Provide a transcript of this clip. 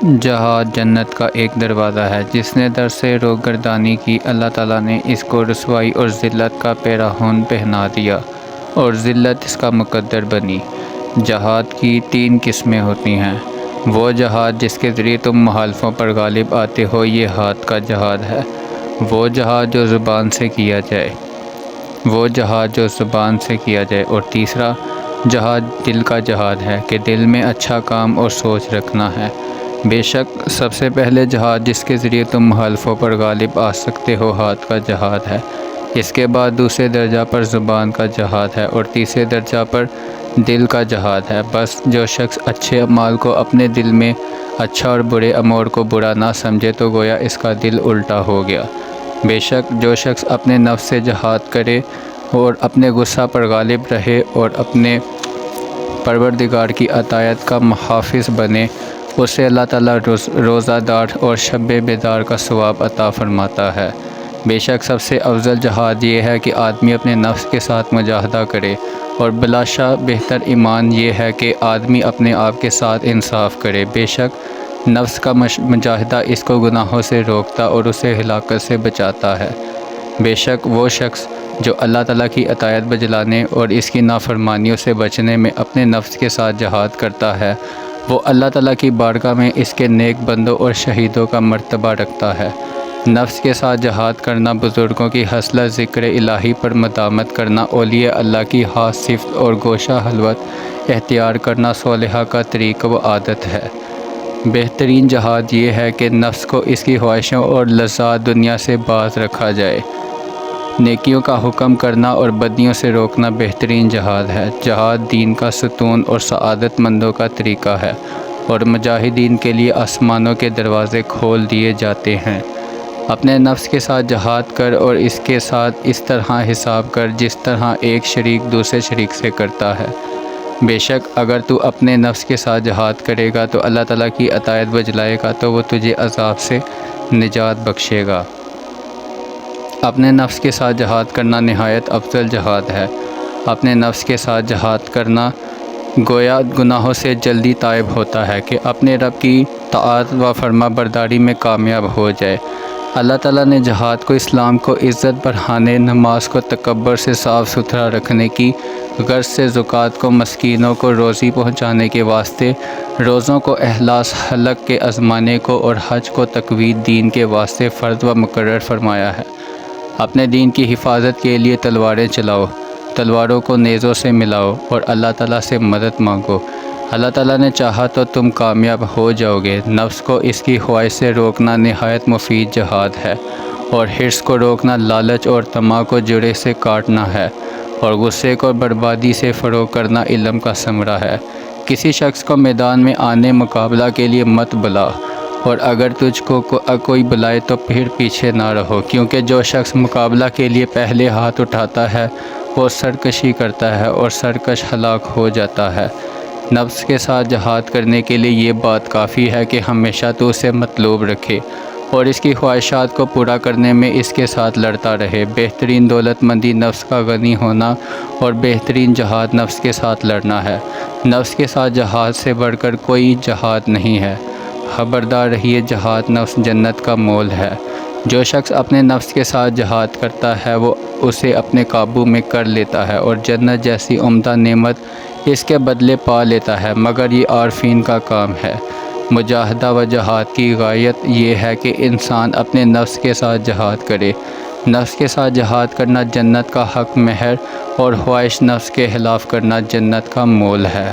جہاد جنت کا ایک دروازہ ہے۔ جس نے در سے روگردانی کی، اللہ تعالیٰ نے اس کو رسوائی اور ذلت کا پیراہن پہنا دیا اور ذلت اس کا مقدر بنی۔ جہاد کی 3 قسمیں ہوتی ہیں۔ وہ جہاد جس کے ذریعے تم مخالفوں پر غالب آتے ہو، یہ ہاتھ کا جہاد ہے۔ وہ جہاد جو زبان سے کیا جائے اور تیسرا جہاد دل کا جہاد ہے کہ دل میں اچھا کام اور سوچ رکھنا ہے۔ بے شک سب سے پہلے جہاد جس کے ذریعے تم مخالفوں پر غالب آ سکتے ہو، ہاتھ کا جہاد ہے۔ اس کے بعد دوسرے درجہ پر زبان کا جہاد ہے اور تیسرے درجہ پر دل کا جہاد ہے۔ بس جو شخص اچھے اعمال کو اپنے دل میں اچھا اور برے امور کو برا نہ سمجھے تو گویا اس کا دل الٹا ہو گیا۔ بے شک جو شخص اپنے نفس سے جہاد کرے اور اپنے غصہ پر غالب رہے اور اپنے پروردگار کی اطاعت کا محافظ بنے، اسے اللہ تعالیٰ روزہ دار اور شب بیدار کا ثواب عطا فرماتا ہے۔ بے شک سب سے افضل جہاد یہ ہے کہ آدمی اپنے نفس کے ساتھ مجاہدہ کرے، اور بلاشبہ بہتر ایمان یہ ہے کہ آدمی اپنے آپ کے ساتھ انصاف کرے۔ بے شک نفس کا مجاہدہ اس کو گناہوں سے روکتا اور اسے ہلاکت سے بچاتا ہے۔ بے شک وہ شخص جو اللہ تعالیٰ کی اطاعت بجلانے اور اس کی نافرمانیوں سے بچنے میں اپنے نفس کے ساتھ جہاد کرتا ہے، وہ اللہ تعالیٰ کی بارگاہ میں اس کے نیک بندوں اور شہیدوں کا مرتبہ رکھتا ہے۔ نفس کے ساتھ جہاد کرنا، بزرگوں کی خصلت ذکر الہی پر مداومت کرنا، اولیاء اللہ کی خاص صفت اور گوشہ خلوت اختیار کرنا صالحہ کا طریقہ و عادت ہے۔ بہترین جہاد یہ ہے کہ نفس کو اس کی خواہشوں اور لذات دنیا سے باز رکھا جائے۔ نیکیوں کا حکم کرنا اور بدیوں سے روکنا بہترین جہاد ہے۔ جہاد دین کا ستون اور سعادت مندوں کا طریقہ ہے، اور مجاہدین کے لیے آسمانوں کے دروازے کھول دیے جاتے ہیں۔ اپنے نفس کے ساتھ جہاد کر اور اس کے ساتھ اس طرح حساب کر جس طرح ایک شریک دوسرے شریک سے کرتا ہے۔ بے شک اگر تو اپنے نفس کے ساتھ جہاد کرے گا تو اللہ تعالیٰ کی اطاعت بجلائے گا تو وہ تجھے عذاب سے نجات بخشے گا۔ اپنے نفس کے ساتھ جہاد کرنا نہایت افضل جہاد ہے۔ اپنے نفس کے ساتھ جہاد کرنا گویا گناہوں سے جلدی تائب ہوتا ہے کہ اپنے رب کی طاعت و فرما برداری میں کامیاب ہو جائے۔ اللہ تعالیٰ نے جہاد کو اسلام کو عزت بڑھانے، نماز کو تکبر سے صاف ستھرا رکھنے کی غرض سے، زکوٰۃ کو مسکینوں کو روزی پہنچانے کے واسطے، روزوں کو اخلاص حلق کے آزمانے کو اور حج کو تقویت دین کے واسطے فرض و مقرر فرمایا ہے۔ اپنے دین کی حفاظت کے لیے تلواریں چلاؤ، تلواروں کو نیزوں سے ملاؤ اور اللہ تعالیٰ سے مدد مانگو۔ اللہ تعالیٰ نے چاہا تو تم کامیاب ہو جاؤ گے۔ نفس کو اس کی خواہش سے روکنا نہایت مفید جہاد ہے، اور حرص کو روکنا لالچ اور طمع کو جڑے سے کاٹنا ہے، اور غصے کو بربادی سے فروغ کرنا علم کا ثمرہ ہے۔ کسی شخص کو میدان میں آنے مقابلہ کے لیے مت بلا، اور اگر تجھ کو کوئی بلائے تو پھر پیچھے نہ رہو، کیونکہ جو شخص مقابلہ کے لیے پہلے ہاتھ اٹھاتا ہے وہ سرکشی کرتا ہے اور سرکش ہلاک ہو جاتا ہے۔ نفس کے ساتھ جہاد کرنے کے لیے یہ بات کافی ہے کہ ہمیشہ تو اسے مطلوب رکھے اور اس کی خواہشات کو پورا کرنے میں اس کے ساتھ لڑتا رہے۔ بہترین دولت مندی نفس کا غنی ہونا اور بہترین جہاد نفس کے ساتھ لڑنا ہے۔ نفس کے ساتھ جہاد سے بڑھ کر کوئی جہاد نہیں ہے۔ خبردار رہیے، جہاد نفس جنت کا مول ہے۔ جو شخص اپنے نفس کے ساتھ جہاد کرتا ہے وہ اسے اپنے قابو میں کر لیتا ہے اور جنت جیسی عمدہ نعمت اس کے بدلے پا لیتا ہے، مگر یہ عارفین کا کام ہے۔ مجاہدہ و جہاد کی غایت یہ ہے کہ انسان اپنے نفس کے ساتھ جہاد کرے۔ نفس کے ساتھ جہاد کرنا جنت کا حق مہر اور خواہش نفس کے خلاف کرنا جنت کا مول ہے۔